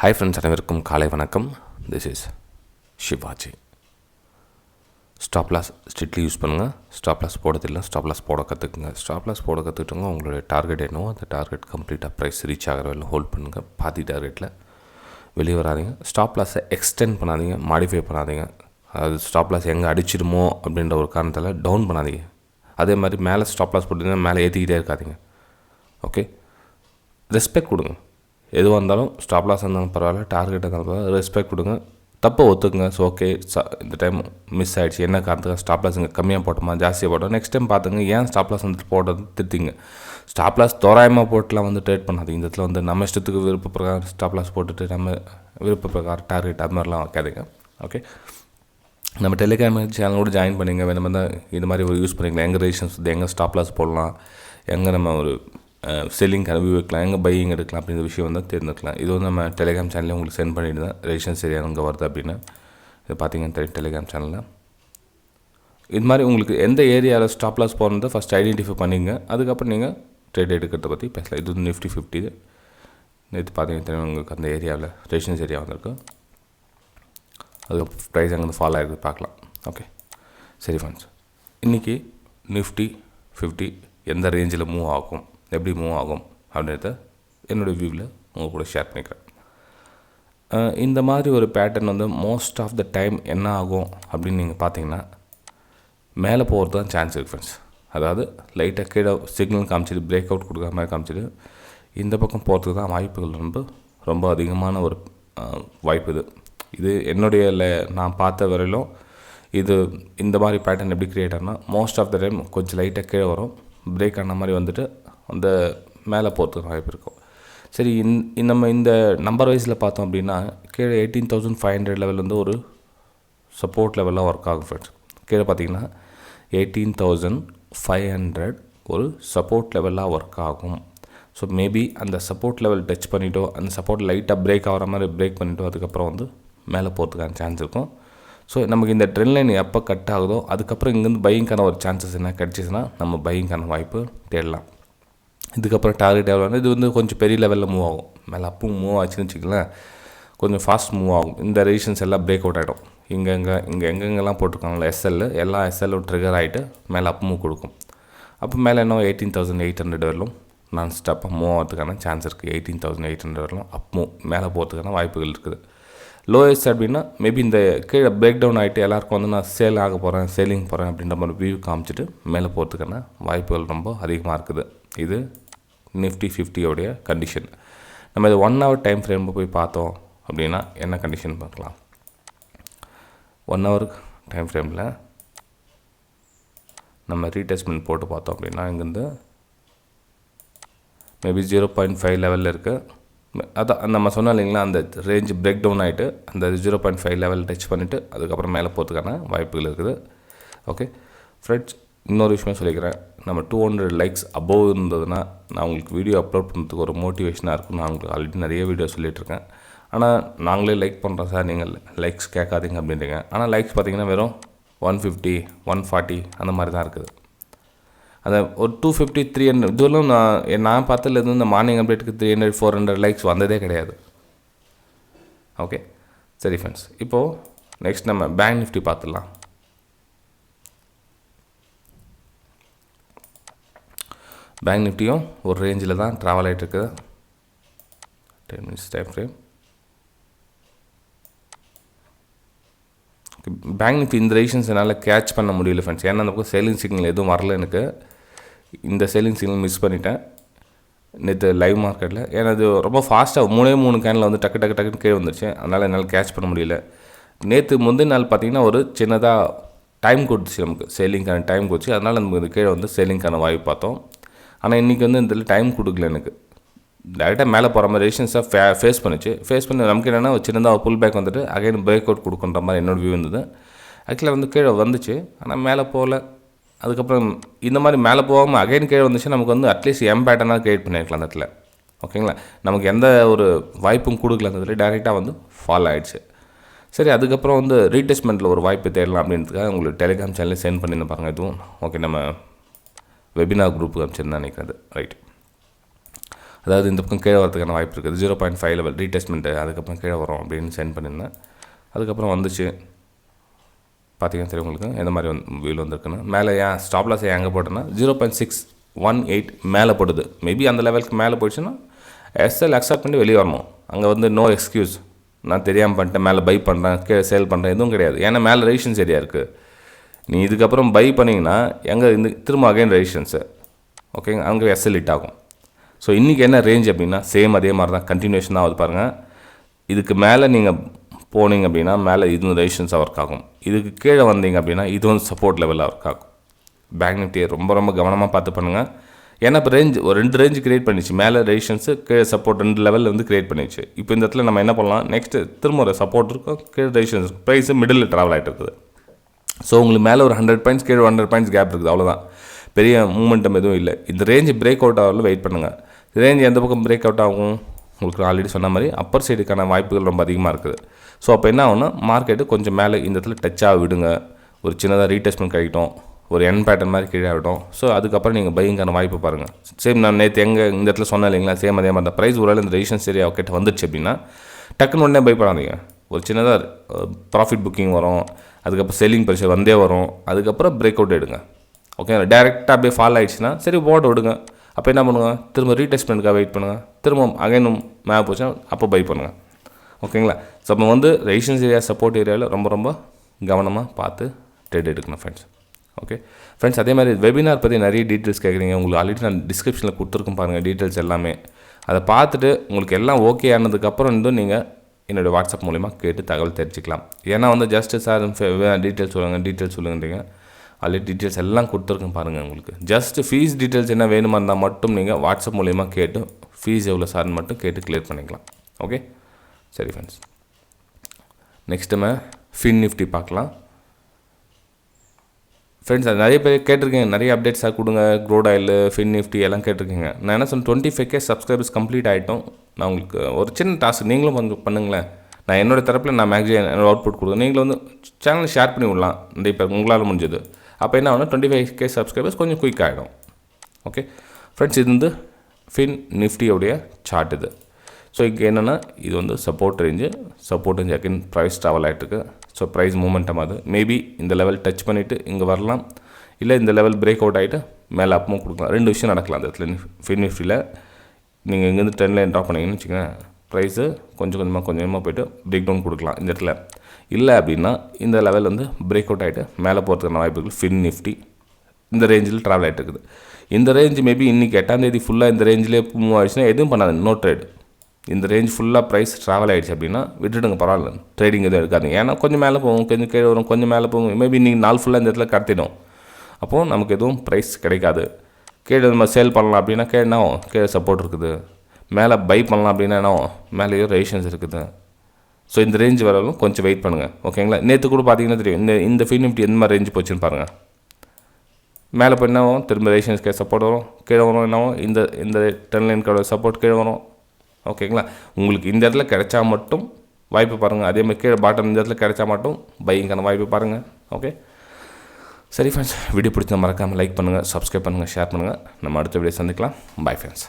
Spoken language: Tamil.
ஹாய் ஃப்ரெண்ட்ஸ், அனைவருக்கும் காலை வணக்கம். This is Shivaji. Stop loss strictly use பண்ணுங்கள். ஸ்டாப் லாஸ் போட தெரியல, ஸ்டாப் லாஸ் போட கற்றுக்குங்க. ஸ்டாப் லாஸ் போட கற்றுக்கிட்டவங்க உங்களுடைய டார்கெட் என்னவோ அந்த டார்கெட் கம்ப்ளீட்டாக ப்ரைஸ் ரீச் ஆகிற வரையில் ஹோல்ட் பண்ணுங்கள். பாதி டார்கெட்டில் வெளியே வராதிங்க. ஸ்டாப் லாஸை எக்ஸ்டெண்ட் பண்ணாதீங்க, மாடிஃபை பண்ணாதீங்க. அதாவது ஸ்டாப் லாஸ் எங்கே அடிச்சிடுமோ அப்படின்ற ஒரு காரணத்தில் டவுன் பண்ணாதீங்க. அதே மாதிரி மேலே ஸ்டாப் லாஸ் போட்டிங்கன்னா மேலே ஏற்றிக்கிட்டே இருக்காதிங்க. ஓகே, ரெஸ்பெக்ட் கொடுங்க. எதுவாக இருந்தாலும் ஸ்டாப் லாஸ் இருந்தாலும் பரவாயில்ல, டார்கெட் இருந்தாலும் பரவாயில்ல, ரெஸ்பெக்ட் கொடுங்க. தப்பை ஒத்துக்குங்க. ஸோ ஓகே, இந்த டைம் மிஸ் ஆகிடுச்சு, என்ன காரணத்துக்காக ஸ்டாப் லாஸ் இங்கே கம்மியாக போட்டோமா ஜாஸ்தியாக போட்டோம், நெக்ஸ்ட் டைம் பார்த்துங்க. ஏன் ஸ்டாப் லாஸ் வந்து போட்டது திருத்திங்க. ஸ்டாப் லாஸ் தோராயமாக போட்டுலாம் வந்து ட்ரேட் பண்ணாதீங்க. இந்த இடத்துல வந்து நம்ம இஷ்டத்துக்கு விருப்ப பிரகாரம் ஸ்டாப் லாஸ் போட்டுட்டு நம்ம விருப்ப பிரகாரம் டார்கெட் அது மாதிரிலாம் வைக்காதீங்க. ஓகே, நம்ம டெலிகிராம் சேனலோடு ஜாயின் பண்ணிங்க. வேணும் தான் இது மாதிரி ஒரு யூஸ் பண்ணிக்கலாம். எங்கே ரெஜிஸ்ட்ரேஷன்ஸ் எங்கே ஸ்டாப் லாஸ் போடலாம், எங்கே நம்ம ஒரு செல்லிங் அனுப்பி வைக்கலாம், எங்கே பையிங் எடுக்கலாம் அப்படிங்கிற விஷயம் வந்து தேர்ந்தெடுக்கலாம். இது வந்து நம்ம டெலிகிராம் சேனலில் உங்களுக்கு சென்ட் பண்ணிட்டு தான் ரெஜிஸ்ட்ரேஷன் சரியாக அங்கே வருது அப்படின்னு இது பார்த்தீங்கன்னா டெலிகிராம் சேனலில். இது மாதிரி உங்களுக்கு எந்த ஏரியாவில் ஸ்டாப் லாஸ் போகிறத ஃபஸ்ட் ஐடென்டிஃபை பண்ணிங்க. அதுக்கப்புறம் நீங்கள் ட்ரேட் எடுக்கிறத பற்றி பேசலாம். இது வந்து Nifty 50 நேற்று பார்த்தீங்கன்னா உங்களுக்கு அந்த ஏரியாவில் ரெஜிஸ்ட்ரேஷன் சரியாக வந்திருக்கு. அதுக்கப்புறம் ப்ரைஸ் அங்கே ஃபாலோ ஆகிருக்கு பார்க்கலாம். ஓகே, சரி ஃப்ரெண்ட்ஸ், இன்றைக்கி Nifty 50 எந்த ரேஞ்சில் மூவ் ஆகும், எப்படி மூவ் ஆகும் அப்படின்றத என்னுடைய வியூவில் உங்கள் கூட ஷேர் பண்ணிக்கிறேன். இந்த மாதிரி ஒரு பேட்டர்ன் வந்து மோஸ்ட் ஆஃப் த டைம் என்ன ஆகும் அப்படின்னு நீங்கள் பார்த்தீங்கன்னா மேலே போகிறது தான் சான்ஸ் இருக்குது ஃப்ரெண்ட்ஸ். அதாவது லைட்டாக கீழே சிக்னல் காமிச்சிட்டு பிரேக் அவுட் கொடுக்குற மாதிரி காமிச்சிட்டு இந்த பக்கம் போகிறதுக்கு தான் வாய்ப்புகள் ரொம்ப அதிகமான ஒரு வாய்ப்பு. இது என்னுடைய நான் பார்த்த வரையிலும் இது இந்த மாதிரி பேட்டர்ன் எப்படி க்ரியேட் ஆனால் மோஸ்ட் ஆஃப் த டைம் கொஞ்சம் லைட்டாக கீழே வரும், பிரேக் ஆன மாதிரி வந்துட்டு அந்த மேலே போகிறதுக்கு வாய்ப்பு இருக்கும். சரி, நம்ம இந்த நம்பர் வைஸில் பார்த்தோம் அப்படின்னா கீழே 18,500 லெவல் வந்து ஒரு சப்போர்ட் லெவலாக ஒர்க் ஆகும் ஃப்ரெண்ட்ஸ். கீழே பார்த்தீங்கன்னா 18,500 ஒரு சப்போர்ட் லெவலாக ஒர்க் ஆகும். ஸோ மேபி அந்த சப்போர்ட் லெவல் டச் பண்ணிவிட்டோ, அந்த சப்போர்ட் லைட்டாக பிரேக் ஆகிற மாதிரி பிரேக் பண்ணிவிட்டோ அதுக்கப்புறம் வந்து மேலே போகிறதுக்கான சான்ஸ் இருக்கும். ஸோ நமக்கு இந்த ட்ரெண்ட் லைன் எப்போ கட் ஆகுதோ அதுக்கப்புறம் இங்கேருந்து பையிங்கான ஒரு சான்சஸ் என்ன கிடச்சிதுன்னா நம்ம பையிங்கான வாய்ப்பு தேடலாம். இதுக்கப்புறம் டார்கெட் எவ்வளோ, இது வந்து கொஞ்சம் பெரிய லெவலில் மூவ் ஆகும். மேலே அப்பும் மூவ் ஆச்சுன்னு வச்சுக்கலாம், கொஞ்சம் ஃபாஸ்ட் மூவ் ஆகும். இந்த ரெசிஸ்டன்ஸ் எல்லாம் பிரேக் அவுட் ஆகிடும். இங்கே எங்கெங்கெல்லாம் போட்டிருக்காங்களோ எஸ்எல் எல்லாம் எஸ்எல்லும் ட்ரிகர் ஆகிட்டு மேலே அப் மூவ் கொடுக்கும். அப்போ மேலே என்ன 18,800 வரலும் நான் ஸ்டாப்பாக மூவ் ஆகிறதுக்கான சான்ஸ் இருக்குது. 18,800 வரலும் அப் மூவ் மேலே போகிறதுக்கான வாய்ப்புகள் இருக்குது. லோயஸ்ட் அப்படின்னா மேபி இந்த கீழே பிரேக் டவுன் ஆகிட்டு எல்லாருக்கும் வந்து நான் சேல் ஆக போகிறேன், சேலிங் போகிறேன் அப்படின்ற மாதிரி வியூ காமிச்சிட்டு மேலே போகிறதுக்கான வாய்ப்புகள் ரொம்ப அதிகமாக இருக்குது. இது Nifty 50 கண்டிஷன். நம்ம இது 1 hour டைம் ஃப்ரேமில் போய் பார்த்தோம் அப்படின்னா என்ன கண்டிஷன் பார்க்கலாம். 1 hour டைம் ஃப்ரேமில் நம்ம ரீடெஸ்ட்மெண்ட் போட்டு பார்த்தோம் அப்படின்னா இங்கேருந்து மேபி 0.5 லெவலில் இருக்குது. அதான் நம்ம சொன்னோம் இல்லைங்களா, அந்த ரேஞ்ச் பிரேக் டவுன் ஆகிட்டு அந்த 0.5 லெவல் டச் பண்ணிவிட்டு அதுக்கப்புறம் மேலே போகிறதுக்கான வாய்ப்புகள் இருக்குது. ஓகே ஃப்ரெண்ட்ஸ், இன்னொரு விஷயமே சொல்லிக்கிறேன். நம்ம 200 லைக்ஸ் அபோவ் இருந்ததுன்னா நான் உங்களுக்கு வீடியோ அப்லோட் பண்ணுறதுக்கு ஒரு மோட்டிவேஷனாக இருக்கும். நான் உங்களுக்கு ஆல்ரெடி நிறைய வீடியோ சொல்லிகிட்ருக்கேன். ஆனால் நாங்களே லைக் பண்ணுறோம் சார், நீங்கள் லைக்ஸ் கேட்காதீங்க அப்படின்றீங்க. ஆனால் லைக்ஸ் பார்த்திங்கன்னா வெறும் 150 140 அந்த மாதிரி தான் இருக்குது. அந்த ஒரு 250 300 இதுவரையும் நான் பார்த்ததுலேருந்து இந்த மார்னிங் அப்டேட்டுக்கு 300 400 லைக்ஸ் வந்ததே கிடையாது. ஓகே சரி ஃப்ரெண்ட்ஸ், இப்போது நெக்ஸ்ட் நம்ம பேங்க் நிஃப்டி பார்த்துடலாம். பேங்க் நிஃப்டியும் ஒரு ரேஞ்சில் தான் ட்ராவல் ஆகிட்டுருக்குது. 10 minutes time frame. Bank Nifty இந்த ரெசிஸ்டன்ஸ் என்னால் கேட்ச் பண்ண முடியல ஃப்ரெண்ட்ஸ். ஏன்னா அந்த பக்கம் சேலிங் சிக்னல் எதுவும் வரல எனக்கு. இந்த சேலிங் சிக்னல் மிஸ் பண்ணிட்டேன் நேற்று லைவ் மார்க்கெட்டில். ஏன்னா அது ரொம்ப ஃபாஸ்ட்டாக 3 கேனில் வந்து டக்குன்னு கீழே வந்துருச்சு. அதனால் என்னால் கேட்ச் பண்ண முடியல. நேற்று முந்தின நாள் பார்த்திங்கன்னா ஒரு சின்னதாக டைம் கொடுத்துச்சு, நமக்கு சேலிங்கான டைம் கொடுத்துச்சு. அதனால் நமக்கு இது கீழே வந்து சேலிங்கான வாய்ப்பு பார்த்தோம். ஆனால் இன்றைக்கி வந்து இதில் டைம் கொடுக்கல எனக்கு. டேரெக்டாக மேலே போகிற மாதிரி ரெசிஸ்டன்ஸாக ஃபேஸ் பண்ணி நமக்கு என்னென்னா சின்னதாக புல் பேக் வந்துட்டு அகைன் பிரேக் அவுட் கொடுக்குன்ற மாதிரி என்னோட வியூ இருந்தது. ஆக்சுவலாக வந்து கீழே வந்துச்சு, ஆனால் மேலே போகல. அதுக்கப்புறம் இந்த மாதிரி மேலே போகாமல் அகைன் கீழே வந்துச்சு, நமக்கு வந்து அட்லீஸ்ட் பேட்டர்னாக க்ரியேட் பண்ணியிருக்கலாம் அந்த இடத்துல. ஓகேங்களா, நமக்கு எந்த ஒரு வாய்ப்பும் கொடுக்கல அந்த இடத்துல, டேரெக்டாக வந்து ஃபால் ஆகிடுச்சு. சரி, அதுக்கப்புறம் வந்து ரீடெஸ்ட்மெண்ட்டில் ஒரு வாய்ப்பு தேடலாம் அப்படின்றதுக்காக உங்களுக்கு டெலிகிராம் சேனலில் சென்ட் பண்ணியிருந்தேன் பாருங்கள். இதுவும் ஓகே, நம்ம வெபினார் குரூப்புக்கு அமைச்சிருந்தேன் நினைக்கிறது. ரைட், அதாவது இந்த பக்கம் கீழே வரதுக்கான வாய்ப்பு இருக்குது. 0.5 லெவல் ரீடெஸ்ட்மெண்ட்டு, அதுக்கப்புறம் கீழே வரும் அப்படின்னு சென்ட் பண்ணியிருந்தேன். அதுக்கப்புறம் வந்துச்சு. பார்த்தீங்கன்னா தெரியும் உங்களுக்கு எந்த மாதிரி வீல் வந்திருக்குன்னு. மேலே ஏன் ஸ்டாப் லாஸ் எங்கே போட்டேன்னா 0.618 மேலே போடுது. மேபி அந்த லெவலுக்கு மேலே போயிடுச்சுன்னா எஸ்எல் அக்செப்ட் பண்ணி வெளியே வரணும். அங்கே வந்து நோ எக்ஸ்கியூஸ், நான் தெரியாமல் பண்ணிட்டேன், மேலே பை பண்ணுறேன், கீழே சேல் பண்ணுறேன், எதுவும் கிடையாது. ஏன்னா மேலே ரெசிஸ்டன்ஸ் ஏரியா இருக்குது. நீ இதுக்கப்புறம் பை பண்ணிங்கன்னா எங்கே இந்த திரும்ப அகைன் ரெசிஸ்டன்ஸு, ஓகேங்க, அங்கே எஸ்எல் ஹிட் ஆகும். ஸோ இன்றைக்கி என்ன ரேஞ்ச் அப்படின்னா சேம் அதே மாதிரி தான், கண்டினியூஷன் தான் ஆகுது பாருங்கள். இதுக்கு மேலே நீங்கள் போனீங்க அப்படின்னா மேலே இது ரெசிஸ்டன்ஸாக ஒர்க் ஆகும். இதுக்கு கீழே வந்தீங்க அப்படின்னா இது வந்து சப்போர்ட் லெவலில் ஒர்க் ஆகும். பேங்க் நிஃப்டியை ரொம்ப கவனமாக பார்த்து பண்ணுங்கள். ஏன்னா இப்போ ரேஞ்ச் ஒரு 2 ரேஞ்சு க்ரியேட் பண்ணிச்சு. மேலே ரெசிஸ்டன்ஸு, கீழே சப்போர்ட் 2 லெவலில் வந்து க்ரியேட் பண்ணிச்சு. இப்போ இந்த இடத்துல நம்ம என்ன பண்ணலாம், நெக்ஸ்ட்டு திரும்ப ஒரு சப்போர்ட் இருக்கும், கீழே ரெசிஸ்டன்ஸ் இருக்கும், ப்ரைஸு மிடில் ட்ராவல் ஆகிட்டு இருக்குது. ஸோ உங்களுக்கு மேலே ஒரு 100 பாயிண்ட்ஸ், கீழே 100 பாயிண்ட்ஸ் கேப் இருக்குது, அவ்வளோதான். பெரிய மூமெண்டம் எதுவும் இல்லை. இந்த ரேஞ்சு பிரேக் அவுட் ஆகல வெயிட் பண்ணுங்கள். ரேஞ்ச் எந்த பக்கம் பிரேக் அவுட் ஆகும், உங்களுக்கு ஆல்ரெடி சொன்ன மாதிரி அப்பர் சைடுக்கான வாய்ப்புகள் ரொம்ப அதிகமாக இருக்குது. ஸோ அப்போ என்ன ஆகும்னா மார்க்கெட்டு கொஞ்சம் மேலே இந்த இடத்துல டச்சாக விடுங்க, ஒரு சின்னதாக ரீடெஸ்ட்மெண்ட் கிடைக்கட்டும், ஒரு என் பேட்டர்ன் மாதிரி கீழே ஆகிடும். ஸோ அதுக்கப்புறம் நீங்கள் பையிங்கான வாய்ப்பு பாருங்கள். சேம் நான் நேற்று எங்கே இந்த இடத்துல சொன்னேன் இல்லைங்களா, சேம் அதே மாதிரி தான். ப்ரைஸ் ஒரு இந்த ரெசிஸ்டன்ஸ் ஏரியா கிட்ட வந்துடுச்சு அப்படின்னா டக்குன்னு உடனே பை பண்ணாதீங்க. ஒரு சின்னதாக ப்ராஃபிட் புக்கிங் வரும், அதுக்கப்புறம் செல்லிங் ப்ரெஷர் வந்தே வரும், அதுக்கப்புறம் பிரேக் அவுட் எடுங்க. ஓகே, டேரெக்டாக அப்படியே ஃபால் ஆகிடுச்சுன்னா சரி போட்டு விடுங்க. அப்போ என்ன பண்ணுங்கள், திரும்ப ரீடெஸ்ட்மெண்ட்டுக்காக வெயிட் பண்ணுங்கள், திரும்ப அகைனும் மேலே போச்சுன்னா அப்போ பை பண்ணுங்கள். ஓகேங்களா. ஸோ அப்போ வந்து ரெசிஸ்டன்ஸ் ஏரியா சப்போர்ட் ஏரியாவில் ரொம்ப கவனமாக பார்த்து ட்ரேட் எடுக்கணும் ஃப்ரெண்ட்ஸ். ஓகே ஃப்ரெண்ட்ஸ், அதே மாதிரி வெபினார் பற்றி நிறைய டீட்டெயில்ஸ் கேட்குறீங்க. உங்களுக்கு ஆல்ரெடி நான் டிஸ்கிரிப்ஷனில் கொடுத்துருக்கேன் பாருங்கள் டீட்டெயில்ஸ் எல்லாமே. அதை பார்த்துட்டு உங்களுக்கு எல்லாம் ஓகே ஆனதுக்கப்புறம் நீங்கள் என்னோடய வாட்ஸ்அப் மூலிமா கேட்டு தகவல் தெரிஞ்சுக்கலாம். ஏன்னா வந்து ஜஸ்ட்டு சார் டீட்டெயில்ஸ் சொல்லுங்கன்றீங்க. ஆல்ரெடி டீட்டெயில்ஸ் எல்லாம் கொடுத்துருக்கேன் பாருங்கள். உங்களுக்கு ஜஸ்ட்டு ஃபீஸ் டீட்டெயில்ஸ் என்ன வேணுமா இருந்தால் மட்டும் நீங்கள் வாட்ஸ்அப் மூலிமா கேட்டு ஃபீஸ் எவ்வளோ சார்னு மட்டும் கேட்டு கிளியர் பண்ணிக்கலாம். ஓகே சரி ஃப்ரெண்ட்ஸ், நெக்ஸ்ட் நம்ம ஃபின் நிஃப்டி பார்க்கலாம். ஃப்ரெண்ட்ஸ் அது நிறைய பேர் கேட்டிருக்கீங்க, நிறைய அப்டேட்ஸாக கொடுங்க, க்ரோட் ஆயில், ஃபின் நிஃப்டி எல்லாம் கேட்டிருக்கீங்க. நான் என்ன சொன்னேன், 25K சப்ஸ்கிரைபர்ஸ் கம்ப்ளீட் ஆகிட்டோம். நான் உங்களுக்கு ஒரு சின்ன டாஸ்க் நீங்களும் கொஞ்சம் பண்ணுங்களேன். நான் என்னோடய தரப்பில் நான் மேக்ஸிமம் என்னோட அவுட்புட் கொடுக்குறேன். நீங்களும் வந்து சேனலை ஷேர் பண்ணி விடலாம் நிறைய பேர் உங்களால் முடிஞ்சது. அப்போ என்ன ஆகுனா 25K சப்ஸ்கிரைபர்ஸ் கொஞ்சம் குயிக் ஆகிடும். ஓகே ஃப்ரெண்ட்ஸ், இது வந்து ஃபின் நிஃப்டியோடைய சார்ட் இது. ஸோ இங்கே என்னென்னா இது வந்து support range again price travel ஆகிட்டுருக்கு. ஸோ ப்ரைஸ் மூமெண்டம் அது மேபி இந்த லெவல் டச் பண்ணிவிட்டு இங்கே வரலாம், இல்லை இந்த லெவல் பிரேக் அவுட் ஆகிட்டு மேலே அப்பமும் கொடுக்கலாம். 2 விஷயம் நடக்கலாம் அந்த இடத்துல. ஃபின் நிஃப்டியில் நீங்கள் இங்கேருந்து 10 லைன் ட்ராப் பண்ணிங்கன்னு வச்சுக்கோங்க, ப்ரைஸு கொஞ்சமாக போய்ட்டு பிரேக் டவுன் கொடுக்கலாம் இந்த இடத்துல. இல்லை அப்படின்னா இந்த லெவல் வந்து பிரேக் அவுட் ஆகிட்டு மேலே போகிறதுக்கான வாய்ப்புகள் ஃபின் நிஃப்டி இந்த ரேஞ்சில் ட்ராவல் ஆகிட்டு இருக்குது. இந்த ரேஞ்ச் மேபி இன்றைக்கி 8ஆம் தேதி ஃபுல்லாக இந்த ரேஞ்சிலே மூவ் ஆகிடுச்சுன்னா எதுவும் பண்ணாது, நோ ட்ரேட். இந்த ரேஞ்ச் ஃபுல்லாக ப்ரைஸ் ட்ராவல் ஆகிடுச்சு அப்படின்னா விட்டுடுங்க, பரவாயில்ல, ட்ரேடிங் எதுவும் எடுக்காதுங்க. ஏன்னா கொஞ்சம் மேலே போகும், கொஞ்சம் கீழே வரும், கொஞ்சம் மேலே போகும், மேபி இன்றைக்கி நாள் ஃபுல்லாக இந்த இடத்துல கடத்திடும். அப்போது நமக்கு எதுவும் ப்ரைஸ் கிடைக்காது. கீழே நம்ம சேல் பண்ணலாம் அப்படின்னா கீழே என்ன ஆகும், கீழே சப்போர்ட் இருக்குது. மேலே பை பண்ணலாம் அப்படின்னா என்ன ஆகும், மேலேயோ ரெசிஸ்டன்ஸ் இருக்குது. ஸோ இந்த ரேஞ்ச் வரலும் கொஞ்சம் வெயிட் பண்ணுங்கள். ஓகேங்களா. நேற்று கூட பார்த்தீங்கன்னா தெரியும் இந்த ஃபின் நிஃப்டி எந்த மாதிரி ரேஞ்ச் போச்சுன்னு பாருங்கள். மேலே போய் என்ன ஆகும், திரும்ப ரெசிஸ்டன்ஸ்க்கு சப்போர்ட் வரும், கீழே வரும், என்ன ஆகும், இந்த 10 லைனுக்கான சப்போர்ட் கீழே வரும். ஓகேங்களா. உங்களுக்கு இந்த இடத்துல கிடைச்சா மட்டும் வாய்ப்பு பாருங்கள். அதேமாதிரி கீழே பாட்டம் இந்த இடத்துல கிடைச்சா மட்டும் பையிங்கான வாய்ப்பு பாருங்கள். ஓகே சரி ஃப்ரெண்ட்ஸ், வீடியோ பிடிச்சா மறக்காமல் லைக் பண்ணுங்கள், சப்ஸ்கிரைப் பண்ணுங்கள், ஷேர் பண்ணுங்கள். நம்ம அடுத்த வீடியோ சந்திக்கலாம். Bye friends.